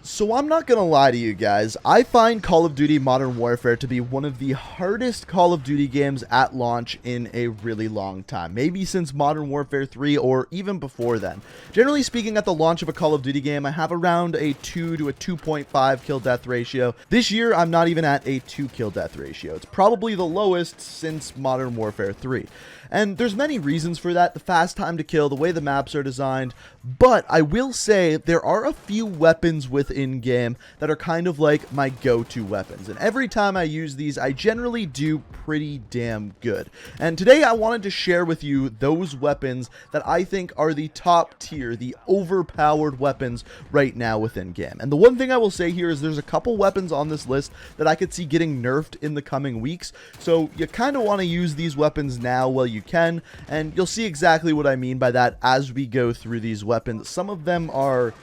So I'm not gonna lie to you guys, I find Call of Duty Modern Warfare to be one of the hardest Call of Duty games at launch in a really long time. Maybe since Modern Warfare 3 or even before then. Generally speaking, at the launch of a Call of Duty game, I have around a 2 to a 2.5 kill death ratio. This year, I'm not even at a 2 kill death ratio. It's probably the lowest since Modern Warfare 3. And there's many reasons for that, the fast time to kill, the way the maps are designed, but I will say there are a few weapons within game that are kind of like my go-to weapons, and every time I use these, I generally do pretty damn good. And today I wanted to share with you those weapons that I think are the top tier, the overpowered weapons right now within game. And the one thing I will say here is there's a couple weapons on this list that I could see getting nerfed in the coming weeks, so you kind of want to use these weapons now while you can, and you'll see exactly what I mean by that as we go through these weapons. Some of them are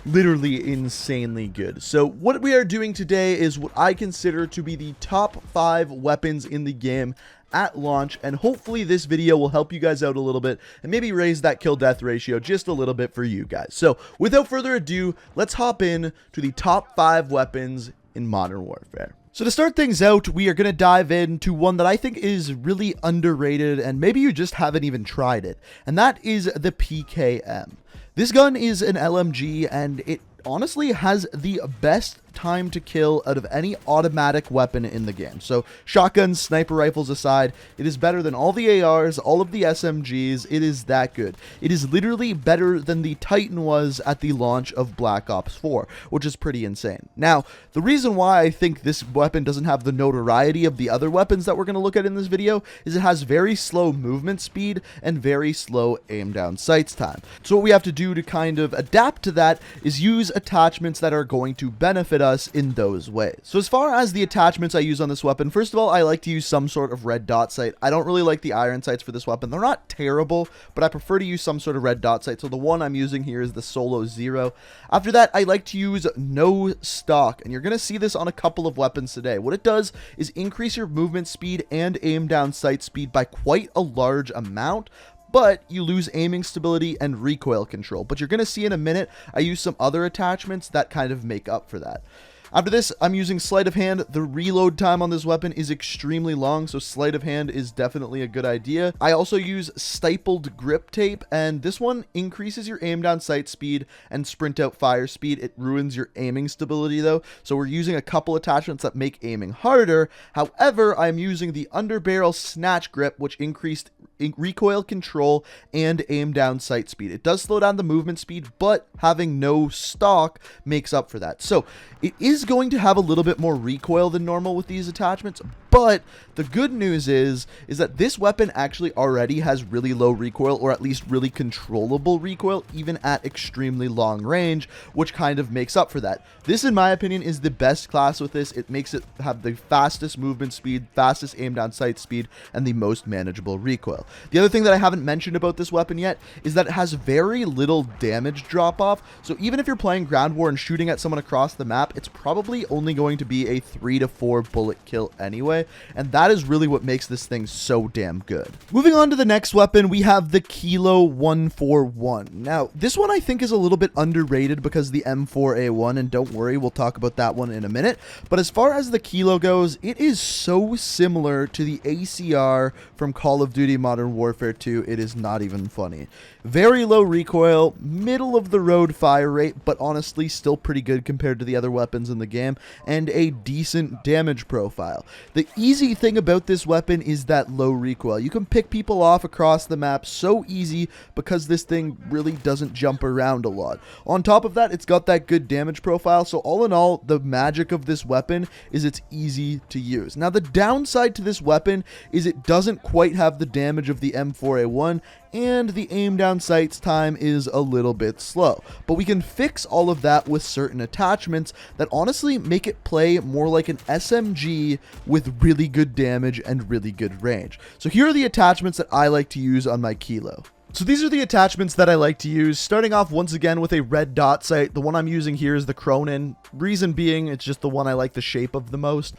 literally insanely good. So what we are doing today is what I consider to be the top 5 weapons in the game at launch, and hopefully this video will help you guys out a little bit and maybe raise that kill death ratio just a little bit for you guys. So without further ado, let's hop in to the top 5 weapons in Modern Warfare. So to start things out, we are going to dive into one that I think is really underrated, and maybe you just haven't even tried it, and that is the PKM. This gun is an LMG, and it honestly has the best time to kill out of any automatic weapon in the game. So shotguns, sniper rifles aside, it is better than all the ARs, all of the SMGs. It is that good. It is literally better than the Titan was at the launch of Black Ops 4, which is pretty insane. Now, the reason why I think this weapon doesn't have the notoriety of the other weapons that we're going to look at in this video is it has very slow movement speed and very slow aim down sights time. So what we have to do to kind of adapt to that is use attachments that are going to benefit us in those ways. So as far as the attachments I use on this weapon, first of all, I like to use some sort of red dot sight. I don't really like the iron sights for this weapon. They're not terrible, but I prefer to use some sort of red dot sight. So the one I'm using here is the Solo Zero. After that, I like to use no stock, and you're going to see this on a couple of weapons today. What it does is increase your movement speed and aim down sight speed by quite a large amount, but you lose aiming stability and recoil control. But you're going to see in a minute, I use some other attachments that kind of make up for that. After this, I'm using sleight of hand. The reload time on this weapon is extremely long, so sleight of hand is definitely a good idea. I also use stapled grip tape, and this one increases your aim down sight speed and sprint out fire speed. It ruins your aiming stability though, so we're using a couple attachments that make aiming harder. However, I'm using the underbarrel snatch grip, which increased recoil control and aim down sight speed. It does slow down the movement speed, but having no stock makes up for that. So it is going to have a little bit more recoil than normal with these attachments, but the good news is that this weapon actually already has really low recoil, or at least really controllable recoil, even at extremely long range, which kind of makes up for that. This, in my opinion, is the best class with this. It makes it have the fastest movement speed, fastest aim down sight speed, and the most manageable recoil. The other thing that I haven't mentioned about this weapon yet is that it has very little damage drop off, so even if you're playing ground war and shooting at someone across the map, it's probably only going to be a 3 to 4 bullet kill anyway, and that is really what makes this thing so damn good. Moving on to the next weapon, we have the Kilo 141. Now, this one I think is a little bit underrated because the M4A1, and don't worry, we'll talk about that one in a minute, but as far as the Kilo goes, it is so similar to the ACR from Call of Duty Modern Warfare 2, it is not even funny. Very low recoil, middle of the road fire rate, but honestly still pretty good compared to the other weapons in the game, and a decent damage profile. The easy thing about this weapon is that low recoil. You can pick people off across the map so easy because this thing really doesn't jump around a lot. On top of that, it's got that good damage profile, so all in all, the magic of this weapon is it's easy to use. Now, the downside to this weapon is it doesn't quite have the damage of the M4A1, and the aim down sights time is a little bit slow. But we can fix all of that with certain attachments that honestly make it play more like an SMG with really good damage and really good range. So here are the attachments that I like to use on my Kilo. So these are the attachments that I like to use, starting off once again with a red dot sight. The one I'm using here is the Cronin. Reason being, it's just the one I like the shape of the most.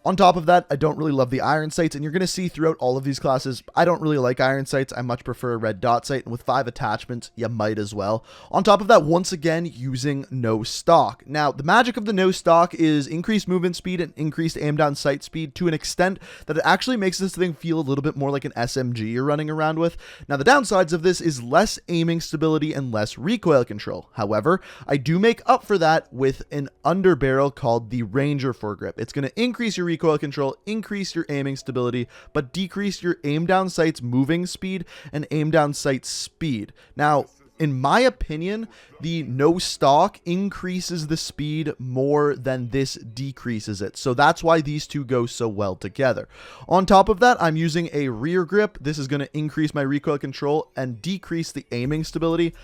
On top of that, I don't really love the iron sights, and you're going to see throughout all of these classes, I don't really like iron sights. I much prefer a red dot sight, and with 5 attachments, you might as well. On top of that, once again, using no stock. Now, the magic of the no stock is increased movement speed and increased aim down sight speed to an extent that it actually makes this thing feel a little bit more like an SMG you're running around with. Now, the downsides of this is less aiming stability and less recoil control. However, I do make up for that with an underbarrel called the Ranger foregrip. It's going to increase your recoil control, increase your aiming stability, but decrease your aim down sight's moving speed and aim down sight's speed. Now, in my opinion, the no stock increases the speed more than this decreases it. So that's why these two go so well together. On top of that, I'm using a rear grip. This is going to increase my recoil control and decrease the aiming stability.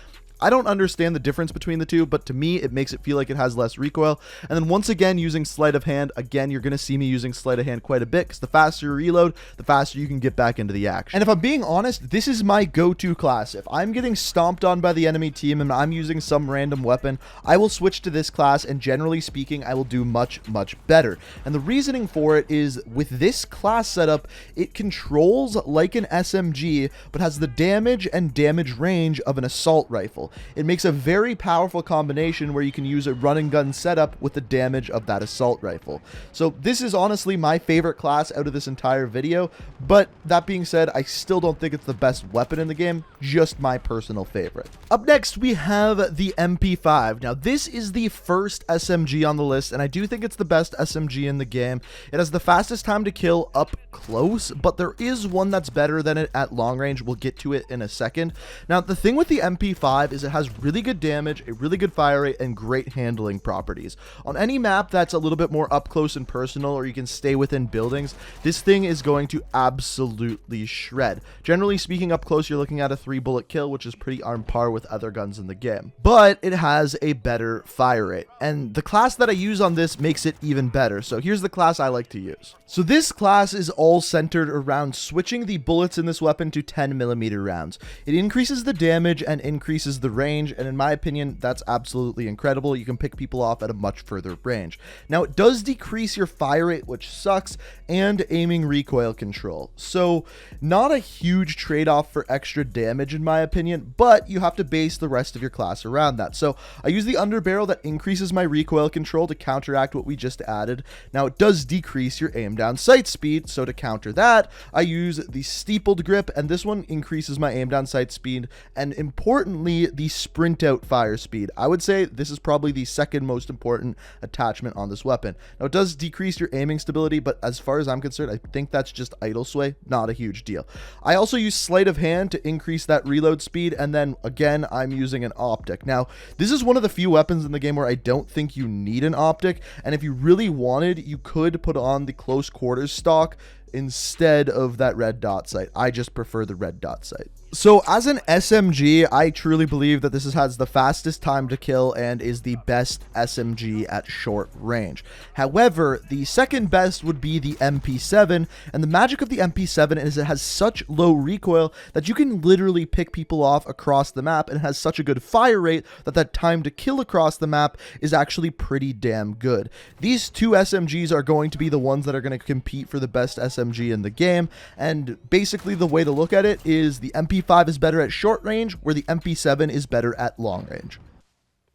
I don't understand the difference between the two, but to me, it makes it feel like it has less recoil. And then once again, using sleight of hand, again, you're going to see me using sleight of hand quite a bit, because the faster you reload, the faster you can get back into the action. And if I'm being honest, this is my go-to class. If I'm getting stomped on by the enemy team and I'm using some random weapon, I will switch to this class, and generally speaking, I will do much better. And the reasoning for it is, with this class setup, it controls like an SMG, but has the damage and damage range of an assault rifle. It makes a very powerful combination where you can use a run and gun setup with the damage of that assault rifle. So this is honestly my favorite class out of this entire video, but that being said, I still don't think it's the best weapon in the game, just my personal favorite. Up next, we have the MP5. Now, this is the first SMG on the list, and I do think it's the best SMG in the game. It has the fastest time to kill up close, but there is one that's better than it at long range. We'll get to it in a second. Now, the thing with the MP5 is it has really good damage, a really good fire rate, and great handling properties. On any map that's a little bit more up close and personal, or you can stay within buildings, this thing is going to absolutely shred. Generally speaking, up close, you're looking at a 3-bullet kill, which is pretty on par with other guns in the game. But it has a better fire rate, and the class that I use on this makes it even better. So here's the class I like to use. So this class is all centered around switching the bullets in this weapon to 10mm rounds. It increases the damage and increases the range, and in my opinion, that's absolutely incredible. You can pick people off at a much further range. Now, it does decrease your fire rate, which sucks, and aiming recoil control. So not a huge trade-off for extra damage in my opinion, but you have to base the rest of your class around that. So I use the underbarrel that increases my recoil control to counteract what we just added. Now, it does decrease your aim down sight speed, so to counter that, I use the steepled grip, and this one increases my aim down sight speed, and importantly, the sprint out fire speed. I would say this is probably the second most important attachment on this weapon. Now, it does decrease your aiming stability, but as far as I'm concerned, I think that's just idle sway, not a huge deal. I also use sleight of hand to increase that reload speed, and then again, I'm using an optic. Now, this is one of the few weapons in the game where I don't think you need an optic, and if you really wanted, you could put on the close quarters stock instead of that red dot sight. I just prefer the red dot sight. So as an SMG, I truly believe that this has the fastest time to kill and is the best SMG at short range. However, the second best would be the MP7, and the magic of the MP7 is it has such low recoil that you can literally pick people off across the map, and has such a good fire rate that that time to kill across the map is actually pretty damn good. These two SMGs are going to be the ones that are going to compete for the best SMG in the game, and basically the way to look at it is the MP5 is better at short range, where the MP7 is better at long range.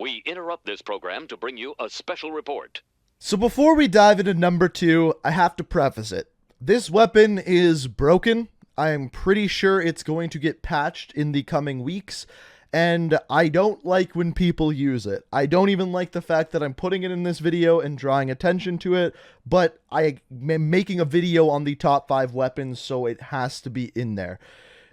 We interrupt this program to bring you a special report. So before we dive into number 2, I have to preface it. This weapon is broken. I am pretty sure it's going to get patched in the coming weeks, and I don't like when people use it. I don't even like the fact that I'm putting it in this video and drawing attention to it, but I am making a video on the top 5 weapons, so it has to be in there.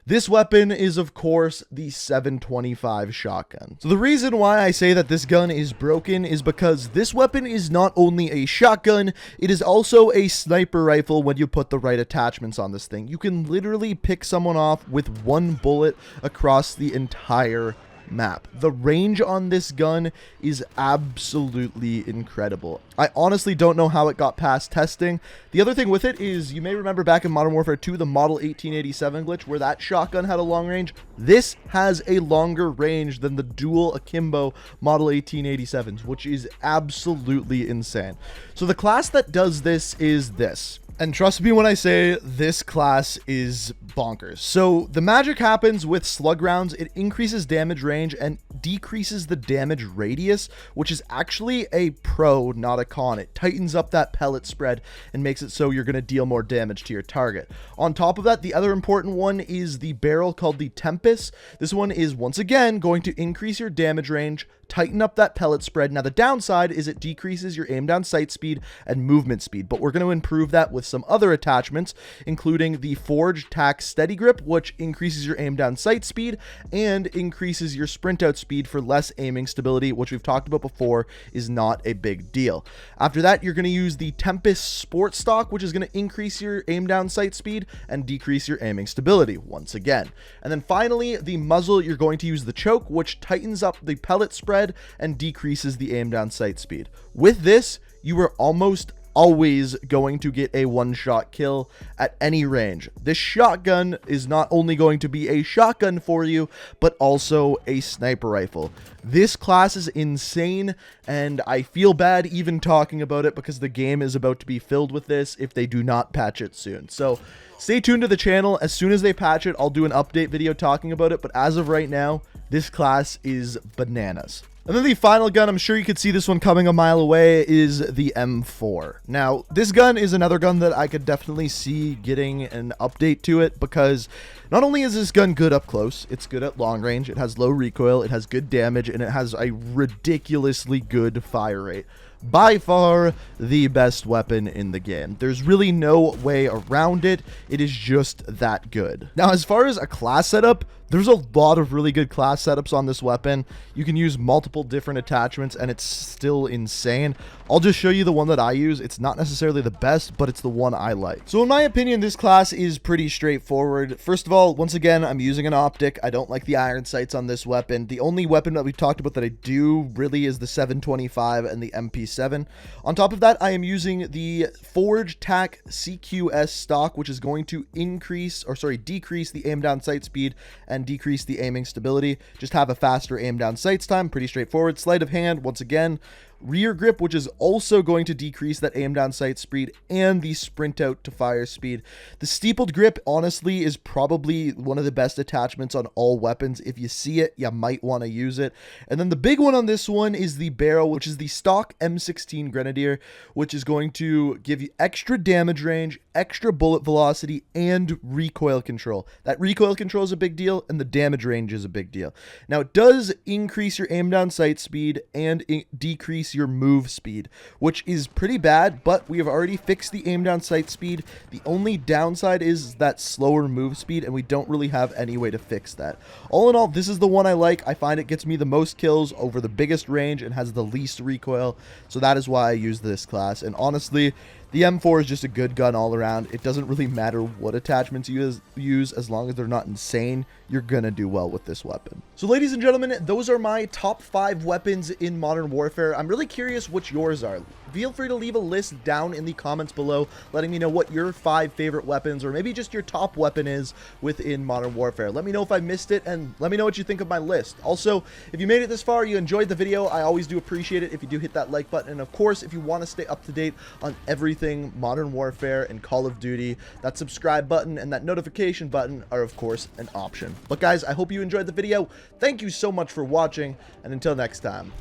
This weapon is, of course, the 725 shotgun. So the reason why I say that this gun is broken is because this weapon is not only a shotgun, it is also a sniper rifle when you put the right attachments on this thing. You can literally pick someone off with one bullet across the entire map. The range on this gun is absolutely incredible. I honestly don't know how it got past testing. The other thing with it is, you may remember back in Modern Warfare 2, the Model 1887 glitch, where that shotgun had a long range. This has a longer range than the dual akimbo Model 1887s, which is absolutely insane. So the class that does this is this. And trust me when I say this class is bonkers. So the magic happens with slug rounds. It increases damage range and decreases the damage radius, which is actually a pro, not a con. It tightens up that pellet spread and makes it so you're going to deal more damage to your target. On top of that, the other important one is the barrel called the Tempest. This one is once again going to increase your damage range, tighten up that pellet spread. Now the downside is it decreases your aim down sight speed and movement speed, but we're going to improve that with some other attachments, including the Forged Tack Steady Grip, which increases your aim down sight speed and increases your sprint out speed for less aiming stability, which we've talked about before is not a big deal. After that, you're going to use the Tempest Sport Stock, which is going to increase your aim down sight speed and decrease your aiming stability once again. And then finally, the muzzle, you're going to use the Choke, which tightens up the pellet spread and decreases the aim down sight speed. With this, you are almost always going to get a one-shot kill at any range. This shotgun is not only going to be a shotgun for you, but also a sniper rifle. This class is insane, and I feel bad even talking about it because the game is about to be filled with this if they do not patch it soon. So stay tuned to the channel. As soon as they patch it, I'll do an update video talking about it, but as of right now, this class is bananas. And then the final gun, I'm sure you could see this one coming a mile away, is the M4. Now, this gun is another gun that I could definitely see getting an update to it, because not only is this gun good up close, it's good at long range, it has low recoil, it has good damage, and it has a ridiculously good fire rate. By far the best weapon in the game. There's really no way around it. It is just that good. Now, as far as a class setup, there's a lot of really good class setups on this weapon. You can use multiple different attachments and it's still insane. I'll just show you the one that I use. It's not necessarily the best, but it's the one I like. So in my opinion, this class is pretty straightforward. First of all, once again, I'm using an optic. I don't like the iron sights on this weapon. The only weapon that we've talked about that I do really is the 725 and the MP7. On top of that, I am using the Forged Tack CQS stock, which is going to decrease the aim down sight speed and decrease the aiming stability. Just have a faster aim down sights time. Pretty straightforward. Sleight of hand, once again. Rear grip, which is also going to decrease that aim down sight speed and the sprint out to fire speed. The steepled grip, honestly, is probably one of the best attachments on all weapons. If you see it, you might want to use it. And then the big one on this one is the barrel, which is the stock M16 Grenadier, which is going to give you extra damage range, extra bullet velocity, and recoil control. That recoil control is a big deal, and the damage range is a big deal. Now, it does increase your aim down sight speed and decrease your move speed, which is pretty bad, but we have already fixed the aim down sight speed. The only downside is that slower move speed, and we don't really have any way to fix that. All in all, this is the one I like. I find it gets me the most kills over the biggest range and has the least recoil, so that is why I use this class. And honestly, the M4 is just a good gun all around. It doesn't really matter what attachments you use as long as they're not insane. You're gonna do well with this weapon. So ladies and gentlemen, those are my top 5 weapons in Modern Warfare. I'm really curious what yours are. Feel free to leave a list down in the comments below, letting me know what your 5 favorite weapons, or maybe just your top weapon is within Modern Warfare. Let me know if I missed it, and let me know what you think of my list. Also, if you made it this far, you enjoyed the video, I always do appreciate it if you do hit that like button. And of course, if you want to stay up to date on everything Modern Warfare and Call of Duty, that subscribe button and that notification button are of course an option. But guys, I hope you enjoyed the video. Thank you so much for watching, and until next time,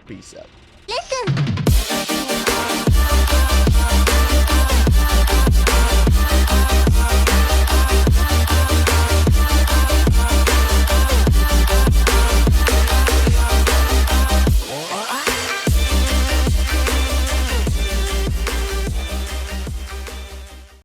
peace out. Listen.